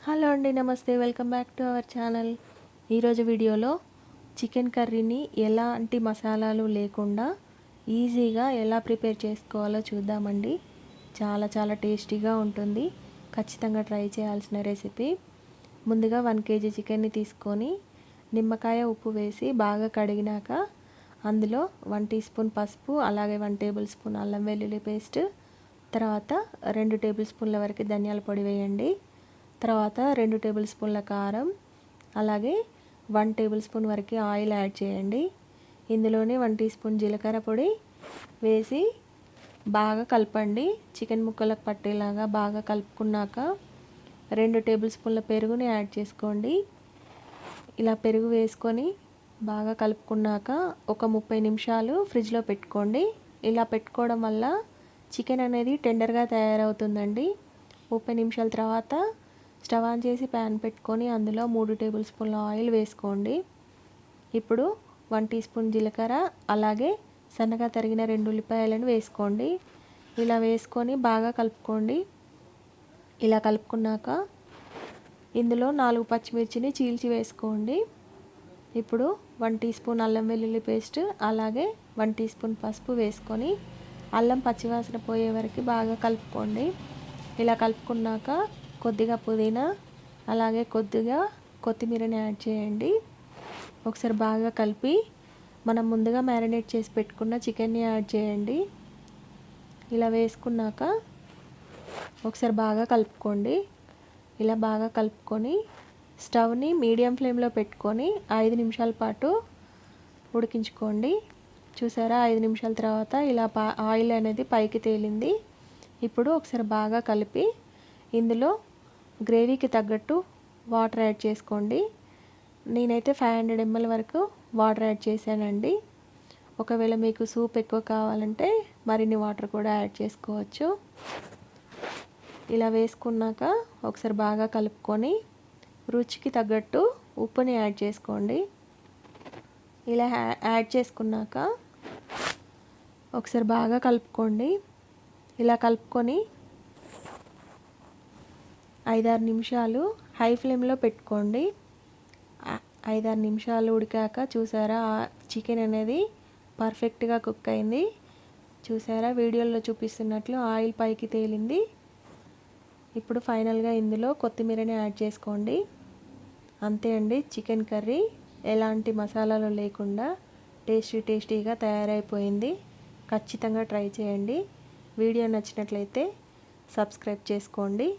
Hello అండి, నమస్తే. Welcome back to our channel. ఈరోజు వీడియోలో చికెన్ కర్రీని ఎలాంటి మసాలాలు లేకుండా ఈజీగా ఎలా ప్రిపేర్ చేసుకోవాలో చూద్దామండి. చాలా చాలా టేస్టీగా ఉంటుంది. ఖచ్చితంగా ట్రై చేయాల్సిన రెసిపీ. ముందుగా 1 kg చికెన్ని తీసుకొని నిమ్మకాయ ఉప్పు వేసి బాగా కడిగినాక అందులో 1 టీ స్పూన్ పసుపు, అలాగే 1 టేబుల్ స్పూన్ అల్లం వెల్లుల్లి పేస్ట్, తర్వాత 2 టేబుల్ స్పూన్ల వరకు ధనియాల పొడి వేయండి. తర్వాత 2 టేబుల్ స్పూన్ల కారం, అలాగే 1 టేబుల్ స్పూన్ వరకు ఆయిల్ యాడ్ చేయండి. ఇందులోనే 1 టీ స్పూన్ జీలకర్ర పొడి వేసి బాగా కలపండి. చికెన్ ముక్కలకు పట్టేలాగా బాగా కలుపుకున్నాక 2 టేబుల్ స్పూన్ల పెరుగుని యాడ్ చేసుకోండి. ఇలా పెరుగు వేసుకొని బాగా కలుపుకున్నాక ఒక 30 నిమిషాలు ఫ్రిడ్జ్లో పెట్టుకోండి. ఇలా పెట్టుకోవడం వల్ల చికెన్ అనేది టెండర్గా తయారవుతుందండి. 30 నిమిషాల తర్వాత స్టవ్ ఆన్ చేసి ప్యాన్ పెట్టుకొని అందులో 3 టేబుల్ స్పూన్ల ఆయిల్ వేసుకోండి. ఇప్పుడు 1 టీ స్పూన్ జీలకర్ర, అలాగే సన్నగా తరిగిన 2 ఉల్లిపాయలను వేసుకోండి. ఇలా వేసుకొని బాగా కలుపుకోండి. ఇలా కలుపుకున్నాక ఇందులో 4 పచ్చిమిర్చిని చీల్చి వేసుకోండి. ఇప్పుడు 1 టీ స్పూన్ అల్లం వెల్లుల్లి పేస్ట్, అలాగే 1 టీ స్పూన్ పసుపు వేసుకొని అల్లం పచ్చివాసన పోయే వరకు బాగా కలుపుకోండి. ఇలా కలుపుకున్నాక కొద్దిగా పుదీనా, అలాగే కొద్దిగా కొత్తిమీరని యాడ్ చేయండి. ఒకసారి బాగా కలిపి మనం ముందుగా మ్యారినేట్ చేసి పెట్టుకున్న చికెన్ని యాడ్ చేయండి. ఇలా వేసుకున్నాక ఒకసారి బాగా కలుపుకోండి. ఇలా బాగా కలుపుకొని స్టవ్ని మీడియం ఫ్లేమ్లో పెట్టుకొని 5 నిమిషాల పాటు ఉడికించుకోండి. చూసారా, 5 నిమిషాల తర్వాత ఇలా ఆయిల్ అనేది పైకి తేలింది. ఇప్పుడు ఒకసారి బాగా కలిపి ఇందులో గ్రేవీకి తగ్గట్టు వాటర్ యాడ్ చేసుకోండి. నేనైతే 500 ml వరకు వాటర్ యాడ్ చేశానండి. ఒకవేళ మీకు సూప్ ఎక్కువ కావాలంటే మరిన్ని వాటర్ కూడా యాడ్ చేసుకోవచ్చు. ఇలా వేసుకున్నాక ఒకసారి బాగా కలుపుకొని రుచికి తగ్గట్టు ఉప్పుని యాడ్ చేసుకోండి. ఇలా యాడ్ చేసుకున్నాక ఒకసారి బాగా కలుపుకోండి. ఇలా కలుపుకొని 5-6 నిమిషాలు హై ఫ్లేమ్లో పెట్టుకోండి. 5-6 నిమిషాలు ఉడికాక చూసారా, చికెన్ అనేది పర్ఫెక్ట్గా కుక్ అయింది. చూసారా, వీడియోలో చూపిస్తున్నట్లు ఆయిల్ పైకి తేలింది. ఇప్పుడు ఫైనల్గా ఇందులో కొత్తిమీరని యాడ్ చేసుకోండి. అంతే అండి, చికెన్ కర్రీ ఎలాంటి మసాలాలు లేకుండా టేస్టీగా తయారైపోయింది. ఖచ్చితంగా ట్రై చేయండి. వీడియో నచ్చినట్లయితే సబ్స్క్రైబ్ చేసుకోండి.